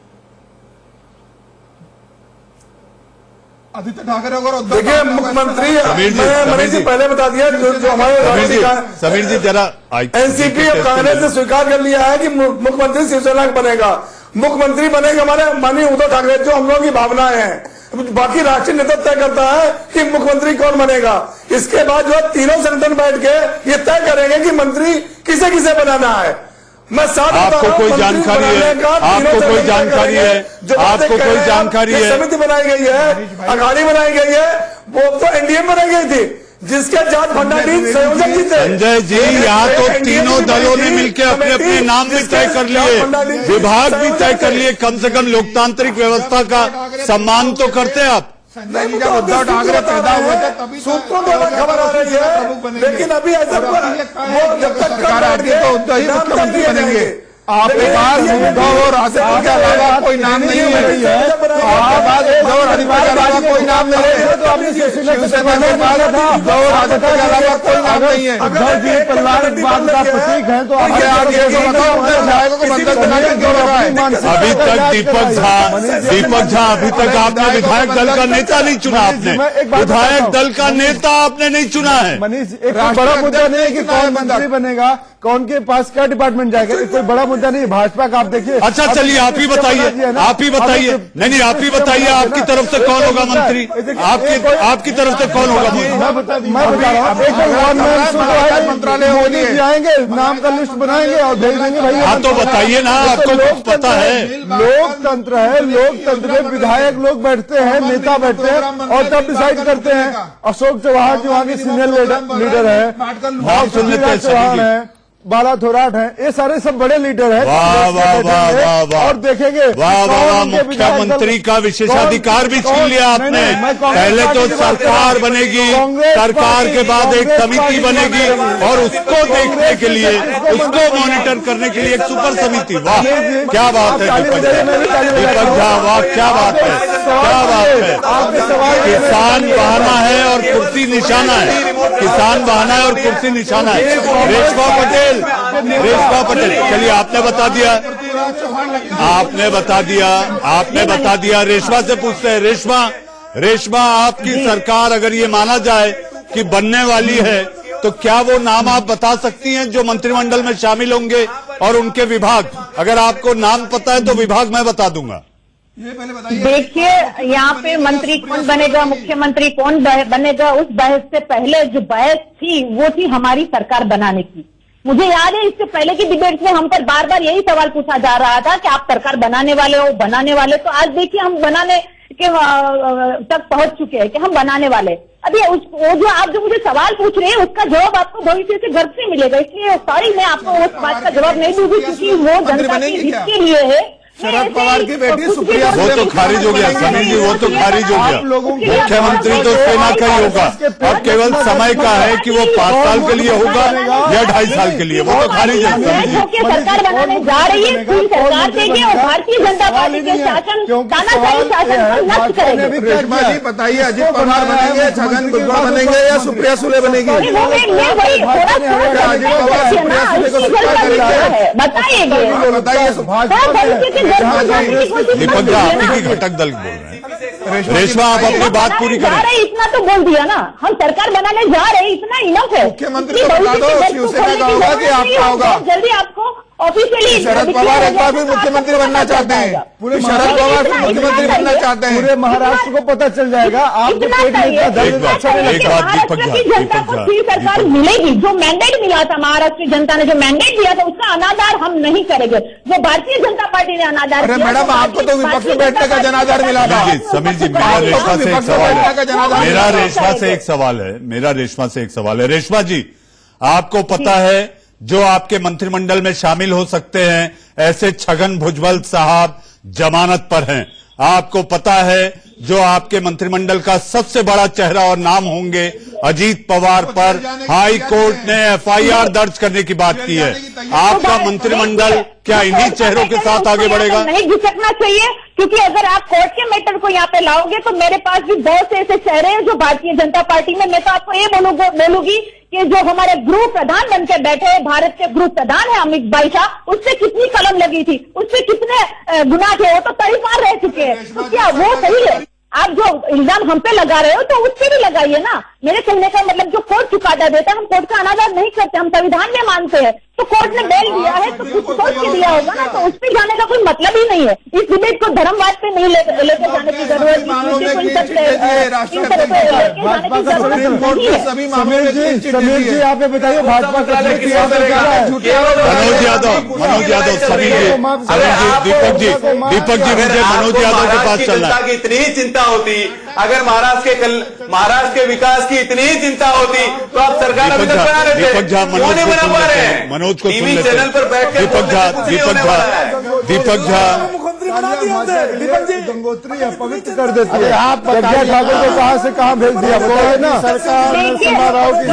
आदित्य ठाकरे और देखिए, मुख्यमंत्री मैंने से पहले बता दिया जो हमारे समीर जी जरा एनसीपी और कांग्रेस ने स्वीकार कर लिया है कि मुख्यमंत्री शिवसेना बनेगा। मुख्यमंत्री बनेगा हमारे माननीय उद्धव ठाकरे, जो हम लोगों की भावनाएं हैं। बाकी राष्ट्रीय नेतृत्व तय करता है कि मुख्यमंत्री कौन बनेगा। इसके बाद जो तीनों संगठन बैठ के ये तय करेंगे कि मंत्री किसे किसे बनाना है। मैं साथ आपको कोई जानकारी है? आपको कोई जानकारी है? आपको कोई जानकारी है? समिति बनाई गई है, अघाड़ी बनाई गई है, वो तो एनडीए में बनाई गई थी जिसके जॉर्ज फर्नांडिस संयोजक जी थे। संजय जी, यहाँ तो तीनों दलों ने मिलकर अपने अपने नाम भी तय कर लिए, विभाग भी तय कर लिए। कम से कम लोकतांत्रिक व्यवस्था का सम्मान तो करते हैं आप। जब उद्धव ठाकरे पैदा हुए थे तभी सूत्रों द्वारा खबर आ रही है, लेकिन अभी ऐसा वो जब तक सरकार आती है तो उद्धव ही मुख्यमंत्री बनेंगे। आपके पास उद्धव और आदित्य के अलावा कोई नाम नहीं है। आपके पास उद्धव और आदित्य के अलावा कोई नाम नहीं है। तो आपने शिवसेना के पास उद्धव और आदित्य के अलावा कोई नाम नहीं है। उद्धव जी परिवारवाद का प्रतीक है तो अभी तक दीपक झा अभी तक आपने विधायक दल का नेता नहीं चुना। आपने विधायक दल का नेता आपने नहीं चुना है। मनीष, एक बड़ा मुद्दा नहीं है कि कौन मंत्री बनेगा, कौन के पास क्या डिपार्टमेंट जाएगा, कोई बड़ा मुद्दा नहीं। भाजपा का आप देखिए। अच्छा चलिए, आप ही बताइए, आप ही बताइए। नहीं, आप ही बताइए, आपकी तरफ से कौन होगा मंत्री? आपकी तरफ से कौन होगा मंत्री? मैं बता रहा हूँ, मंत्रालय आएंगे, नाम का लिस्ट बनाएंगे और भेज देंगे। भाई हाँ तो बताइए ना, आपको कुछ पता है? लोकतंत्र है, लोकतंत्र में विधायक लोग बैठते हैं, नेता बैठते हैं और तब डिसाइड करते हैं। अशोक चौहान जो वहाँ के सीनियर लीडर है, पृथ्वीराज चौहान है, बाला थोराट है, ये सारे सब बड़े लीडर हैं। वाह वाह वाह वाह वाह, और देखेंगे वाह वाह वाह, मुख्यमंत्री का विशेषाधिकार भी छीन लिया आपने। पहले तो सरकार बनेगी, सरकार के बाद एक समिति बनेगी और उसको देखने के लिए, उसको मॉनिटर करने के लिए एक सुपर समिति। वाह क्या बात है दीपक झा, वाह क्या बात है, क्या बात है। किसान बहाना है और कुर्सी निशाना है, किसान बहाना है और कुर्सी निशाना है। रेशमा पटेल, चलिए आपने बता दिया, आपने बता दिया। रेशमा से पूछते हैं। रेशमा, आपकी सरकार अगर ये माना जाए कि बनने वाली है तो क्या वो नाम आप बता सकती हैं जो मंत्रिमंडल में शामिल होंगे और उनके विभाग? अगर आपको नाम पता है तो विभाग मैं बता दूंगा। देखिए, यहाँ पे मंत्री कौन बनेगा, मुख्यमंत्री कौन बनेगा, उस बहस से पहले जो बहस थी वो थी हमारी सरकार बनाने की। मुझे याद है इससे पहले की डिबेट में हम पर बार बार यही सवाल पूछा जा रहा था कि आप सरकार बनाने वाले हो, बनाने वाले। तो आज देखिए हम बनाने के तक पहुंच चुके हैं कि हम बनाने वाले। अभी वो जो आप जो मुझे सवाल पूछ रहे हैं उसका जवाब आपको भविष्य से घर से मिलेगा, इसलिए सॉरी मैं आपको उस बात का जवाब नहीं दूंगी क्योंकि वो जनता के हित के लिए है। शरद पवार की बेटी सुप्रिया वो तो खारिज हो गया समीर जी, वो तो खारिज हो गया। मुख्यमंत्री तो सेना का ही होगा, अब केवल समय का है कि वो 5 साल के लिए होगा या 2.5 साल के लिए, वो तो खारिज है समीर जी। सरकार बनाने जा रही है, पूरी सरकार देगी और भारतीय जनता पार्टी के शासन तानाशाही शासन को नष्ट करेंगे। रेशमा जी बताइए, अजित पवार बनेंगे, छगन भुजबल बनेंगे या सुप्रिया सुले बनेगी? बताइए दीपक जी आप ही घटक दल बोल रहे हैं। रेशमा आप अपनी बात पूरी करें। इतना तो बोल दिया ना, हम सरकार बनाने जा रहे हैं, इतना इनफ है। मुख्यमंत्री को बता दो शिवसेना का होगा कि आपका होगा। जल्दी आपको ऑफिशियली शरद पवार एक बार भी मुख्यमंत्री बनना चाहते हैं, पूरे शरद पवार मुख्यमंत्री बनना चाहते हैं, पूरे महाराष्ट्र को पता चल जाएगा। आपके पेट में इतना दर्द जनता को फिर सरकार मिलेगी। जो मैंडेट मिला था महाराष्ट्र जनता ने, जो मैंडेट दिया था उसका अनादर हम नहीं करेंगे। जो भारतीय जनता पार्टी ने अनादर, अरे मैडम आपको तो विपक्ष में बैठने का जनाधार मिला था। समीर जी मेरा रेशमा से एक सवाल है, मेरा रेशमा से एक सवाल है। रेशमा जी आपको पता है जो आपके मंत्रिमंडल में शामिल हो सकते हैं, ऐसे छगन भुजबल साहब जमानत पर हैं। आपको पता है जो आपके मंत्रिमंडल का सबसे बड़ा चेहरा और नाम होंगे, अजीत पवार पर हाई कोर्ट ने एफआईआर दर्ज करने की बात की है। आपका मंत्रिमंडल क्या इन्हीं चेहरों के साथ आगे बढ़ेगा? नहीं घिसकना चाहिए, क्योंकि अगर आप कोर्ट के मैटर को यहाँ पे लाओगे तो मेरे पास भी बहुत से ऐसे चेहरे हैं जो भारतीय जनता पार्टी में। मैं तो आपको ये बोलूंगी कि जो हमारे गृह प्रधान बन के बैठे हैं, भारत के गृह प्रधान है अमित भाई शाह, उससे कितनी कलम लगी थी, उससे कितने गुनाह थे, वो तो तरीफार रह चुके हैं। तो क्या वो सही है? आप जो इल्जाम हम पे लगा रहे हो तो उससे भी लगाइए ना। मेरे कहने का मतलब जो कोर्ट चुकाता देता है, हम कोर्ट का अनादर नहीं करते, हम संविधान में मानते हैं। तो कोर्ट ने बेल दिया है तो कुछ सोच के दिया होगा ना, तो उस पे जाने का कोई मतलब ही नहीं है। इस डिबेट को धर्मवाद पे नहीं लेकर जाने की जरूरत समीर जी आप ये बताइए, भाजपा मनोज यादव समीर जी, दीपक जी मुझे मनोज यादव के पास चलना है। इतनी ही चिंता होती, अगर महाराष्ट्र के विकास की इतनी ही चिंता होती तो आप सरकार अभी तक बना रहे थे। दीपक झा मनोज को सुन लेते हैं। दीपक झा गंगोत्री अपवित्र कर देती है। आप प्रज्ञा ठाकुर को कहां से कहां भेज दिया, वो है ना सरकार समारोह की।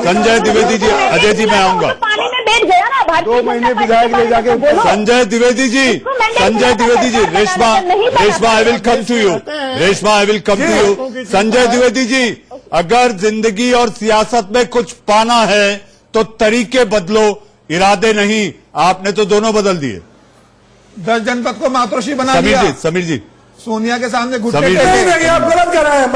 संजय द्विवेदी जी, अजय जी मैं आऊंगा। पानी में बैठ गया ना 2 महीने विधायक ले जाके। Sanjay Dwivedi ji, Reshma I will come to you, Sanjay Dwivedi ji, अगर जिंदगी और सियासत में कुछ पाना है तो तरीके बदलो, इरादे नहीं। आपने तो दोनों बदल दिए। 10 जनपद को मातोश्री बना दिया। समीर जी सोनिया के सामने घुटने नहीं, आप गलत कर रहे हैं।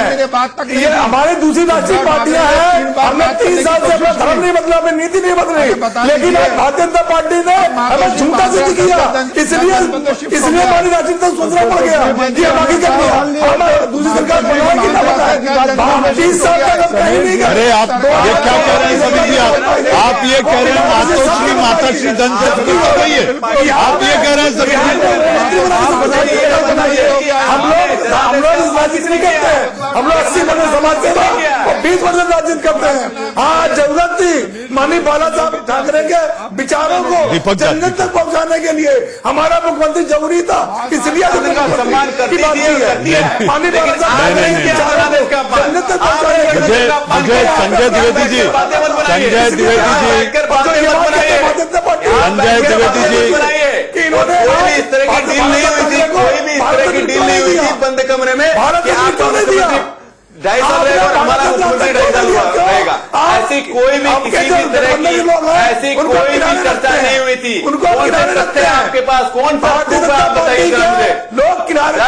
मेरे बात तक ये हमारी दूसरी राष्ट्रीय पार्टियां हैं, हमने 3 साल से अपना धर्म नहीं बदला, अपनी नीति नहीं बदली, लेकिन भारतीय जनता पार्टी ने हमें झूठा सिद्ध किया, इसलिए हमारी राष्ट्रीय सोचना पड़ गया कि हम आगे कर लिया। हम दूसरी सरकार बनाएंगे ना बताए 30 साल तक हम कहीं नहीं गए। अरे आप ये क्या कह रहे हैं समीर जी? आप ये कह रहे हैं माताश्री धन से शुरू कर रही है, आप ये कह रहे हैं समीर? हम लोग राजनीति नहीं करते हैं, हम लोग 80% समाज सेवा और 20% राजनीति करते हैं। हाँ जरूरत थी माननीय बाला साहब ठाकरे के विचारों को जन्नत तक पहुंचाने के लिए हमारा मुख्यमंत्री जरूरी था, इसलिए सम्मान करती है माननीय बाला साहब जन्नत तक पहुंचाने के लिए। मुझे संजय द्विवेदी जी इस तरह की डील नहीं हुई थी, कोई भी इस तरह की डील नहीं हुई थी बंद कमरे में कि आपको 2.5 साल रहेगा और हमारा मुख्यमंत्री 2.5 साल रहेगा। ऐसी कोई भी किसी भी तरह की ऐसी कोई भी चर्चा नहीं हुई थी। कौन से तथ्य है आपके पास, कौन सा प्रूफ है आप बताइए मुझे। लोग किनारे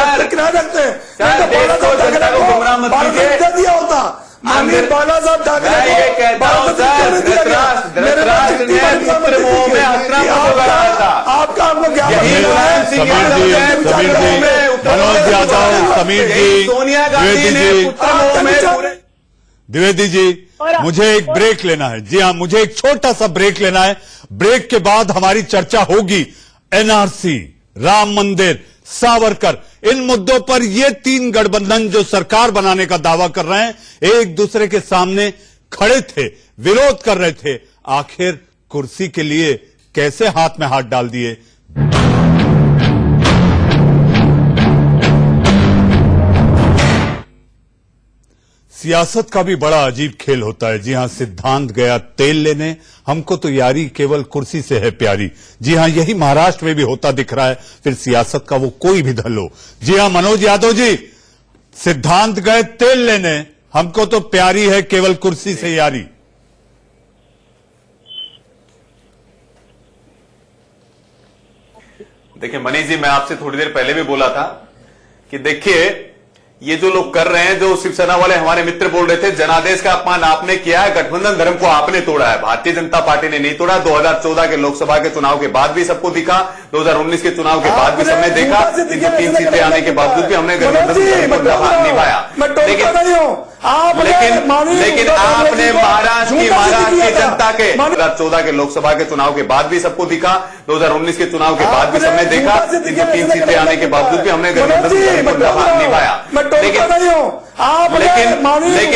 रखते हैं, जनता को गुमराह मत कीजिए। दिया होता माननीय बाला साहब ठाकरे मैं ये कहता हूं सर, धृतराष्ट्र ने पुत्र मोह में हस्तिनापुर को गड़ाया था। आपका हमको क्या मनोज यादव, समीर जी, सोनिया गांधी ने पुत्र मोह में द्विवेदी जी, मुझे एक ब्रेक लेना है। जी हाँ, मुझे एक छोटा सा ब्रेक लेना है। ब्रेक के बाद हमारी चर्चा होगी एनआरसी, राम मंदिर, सावरकर, इन मुद्दों पर ये तीन गठबंधन जो सरकार बनाने का दावा कर रहे हैं, एक दूसरे के सामने खड़े थे, विरोध कर रहे थे, आखिर कुर्सी के लिए कैसे हाथ में हाथ डाल दिए। सियासत का भी बड़ा अजीब खेल होता है। जी हां, सिद्धांत गया तेल लेने, हमको तो यारी केवल कुर्सी से है प्यारी। जी हां, यही महाराष्ट्र में भी होता दिख रहा है, फिर सियासत का वो कोई भी धल हो। जी हां मनोज यादव जी, सिद्धांत गए तेल लेने, हमको तो प्यारी है केवल कुर्सी से यारी। देखिए मनीष जी, मैं आपसे थोड़ी देर पहले भी बोला था कि देखिए ये जो लोग कर रहे हैं, जो शिवसेना वाले हमारे मित्र बोल रहे थे, जनादेश का अपमान आपने किया है, गठबंधन धर्म को आपने तोड़ा है, भारतीय जनता पार्टी ने नहीं तोड़ा। 2014 के लोकसभा के चुनाव के बाद भी सबको दिखा, 2019 के चुनाव के बाद भी सबने देखा, 303 सीटें आने के बावजूद भी हमने गठबंधन धर्म को निभाया। लेकिन आपने महाराष्ट्र की जनता के 2014 के लोकसभा के चुनाव के बाद भी सबको दिखा, 2019 के चुनाव के बाद भी सबने देखा, 303 सीटें आने के बावजूद भी हमने गठबंधन धर्म को निभाया। लेकिन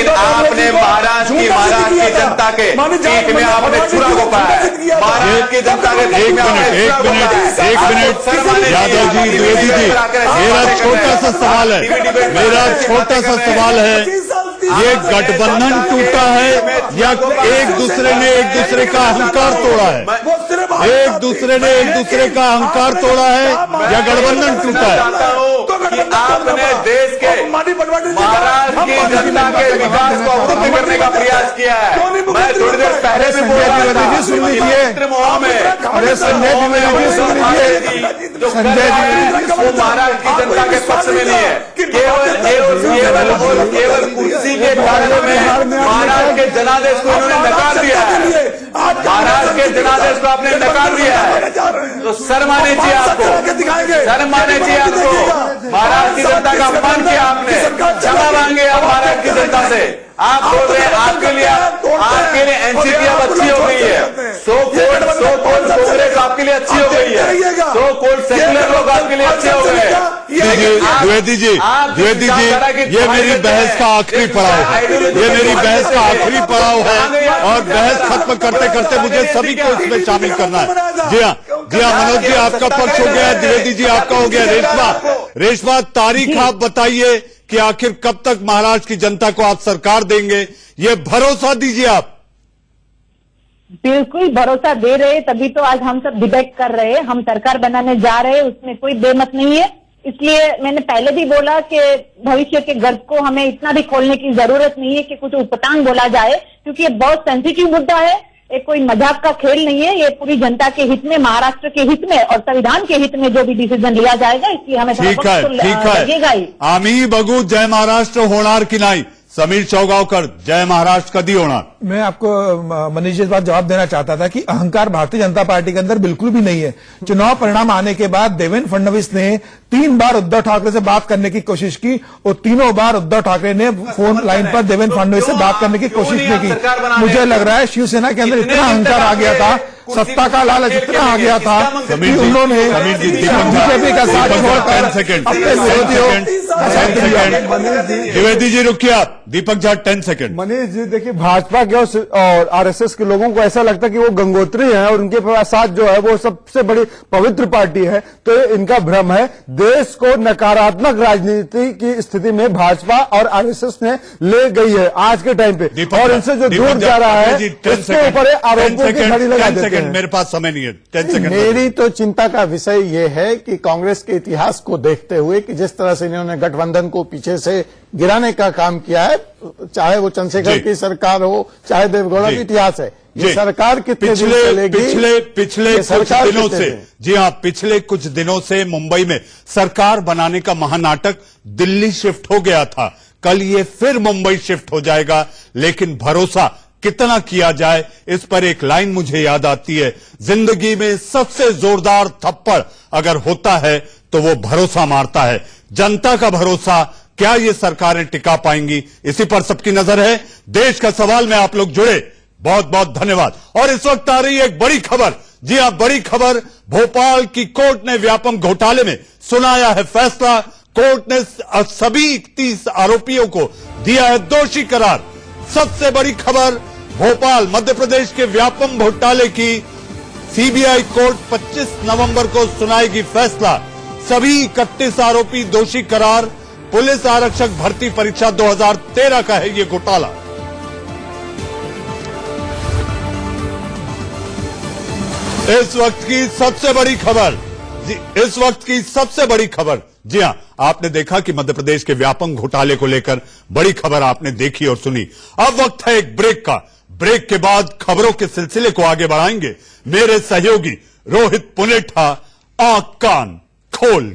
आपने महाराष्ट्र की जनता के पीठ में आपने छुरा को पाया है। महाराष्ट्र की जनता के एक मिनट यादव जी, द्विवेदी जी, मेरा छोटा सा सवाल है, ये गठबंधन टूटा है या एक दूसरे ने एक दूसरे का अहंकार तोड़ा है? एक दूसरे ने एक दूसरे का अहंकार तोड़ा है या गठबंधन टूटा है? आपने देश के महाराष्ट्र की जनता के विकास को अवरुद्ध करने का प्रयास किया है। मैं थोड़ी देर पहले भी बोल रहा था, मित्र मोह में जो वो महाराष्ट्र की जनता के पक्ष में नहीं है, केवल कुर्सी के कारण में महाराष्ट्र के जनादेश को इन्होंने नकार दिया है। महाराष्ट्र के जनादेश को आपने नकार दिया है, तो शर्म आनी चाहिए आपको, शर्म आनी चाहिए आपको। महाराष्ट्र की जनता का अपमान किया आपने, क्षमा मांगे आप महाराष्ट्र की जनता से। आप बोल रहे हैं आपके लिए एनसीपी अब अच्छी हो गई है, सो कोल्ड कांग्रेस आपके लिए अच्छी हो गई है, सो कोल्ड सेक्युलर लोग आपके लिए अच्छे हो गए। द्विवेदी जी, ये मेरी बहस का आखिरी पड़ाव है, ये मेरी बहस का आखिरी पड़ाव है और बहस खत्म करते करते मुझे सभी को इसमें शामिल करना है। जी हाँ मनोज जी, आपका पक्ष हो गया, द्विवेदी जी आपका हो गया। रेशमा, तारीख आप बताइए कि आखिर कब तक महाराष्ट्र की जनता को आप सरकार देंगे, ये भरोसा दीजिए आप। बिल्कुल भरोसा दे रहे, तभी तो आज हम सब डिबेट कर रहे हैं, हम सरकार बनाने जा रहे हैं, उसमें कोई बेमत नहीं है। इसलिए मैंने पहले भी बोला कि भविष्य के गर्भ को हमें इतना भी खोलने की जरूरत नहीं है कि कुछ उपटांग बोला जाए, क्योंकि ये बहुत सेंसिटिव मुद्दा है, ये कोई मजाक का खेल नहीं है, ये पूरी जनता के हित में, महाराष्ट्र के हित में और संविधान के हित में जो भी डिसीजन लिया जाएगा, इसलिए हमें ठीक है। आम्ही बघू जय महाराष्ट्र होणार की नाही। समीर चौगावकर, जय महाराष्ट्र कदी होणार? मैं आपको मनीष जी इस बात जवाब देना चाहता था कि अहंकार भारतीय जनता पार्टी के अंदर बिल्कुल भी नहीं है। चुनाव परिणाम आने के बाद देवेंद्र फडणवीस ने 3 बार उद्धव ठाकरे से बात करने की कोशिश की और तीनों बार उद्धव ठाकरे ने फोन लाइन पर देवेंद्र फडणवीस से बात करने की कोशिश नहीं की। मुझे लग रहा है शिवसेना के अंदर इतना अहंकार आ गया था, सत्ता का लालच इतना आ गया था कि उन्होंने बीजेपी का साथ छोड़कर अपने विरोधियों। द्विवेदी जी रुकिए आप, दीपक झा 10 सेकंड। मनीष जी देखिए, भाजपा के और आरएसएस के लोगों को ऐसा लगता है कि वो गंगोत्री हैं और उनके साथ जो है वो सबसे बड़ी पवित्र पार्टी है, तो इनका भ्रम है। देश को नकारात्मक राजनीति की स्थिति में भाजपा और आरएसएस ने ले गई है आज के टाइम पे, और इनसे जो दूर जा रहा है उसके ऊपर आरोपों की घड़ी लगा देते हैं। मेरे पास समय नहीं है, 10 सेकंड। मेरी तो चिंता का विषय ये है कि कांग्रेस के इतिहास को देखते हुए कि जिस तरह से इन्होंने गठबंधन को पीछे से गिराने का काम किया है, चाहे वो चंद्रशेखर की सरकार हो चाहे देवेगौड़ा की इतिहास है, ये सरकार कितने दिन चलेगी? पिछले कुछ दिनों से, जी हाँ, पिछले कुछ दिनों से मुंबई में सरकार बनाने का महानाटक दिल्ली शिफ्ट हो गया था। कल ये फिर मुंबई शिफ्ट हो जाएगा। लेकिन भरोसा कितना किया जाए, इस पर एक लाइन मुझे याद आती है, जिंदगी में सबसे जोरदार थप्पड़ अगर होता है तो वो भरोसा मारता है। जनता का भरोसा क्या ये सरकारें टिका पाएंगी, इसी पर सबकी नजर है। देश का सवाल में आप लोग जुड़े, बहुत बहुत धन्यवाद। और इस वक्त आ रही है एक बड़ी खबर। जी हां, बड़ी खबर। भोपाल की कोर्ट ने व्यापम घोटाले में सुनाया है फैसला। कोर्ट ने सभी 30 आरोपियों को दिया है दोषी करार। सबसे बड़ी खबर, भोपाल मध्य प्रदेश के व्यापम घोटाले की सीबीआई कोर्ट 25 नवंबर को सुनाएगी फैसला। सभी 31 आरोपी दोषी करार। पुलिस आरक्षक भर्ती परीक्षा 2013 का है ये घोटाला। इस वक्त की सबसे बड़ी खबर, इस वक्त की सबसे बड़ी खबर। जी हां, आपने देखा कि मध्य प्रदेश के व्यापम घोटाले को लेकर बड़ी खबर आपने देखी और सुनी। अब वक्त है एक ब्रेक का। ब्रेक के बाद खबरों के सिलसिले को आगे बढ़ाएंगे मेरे सहयोगी रोहित पुनेठा। आंख कान खोल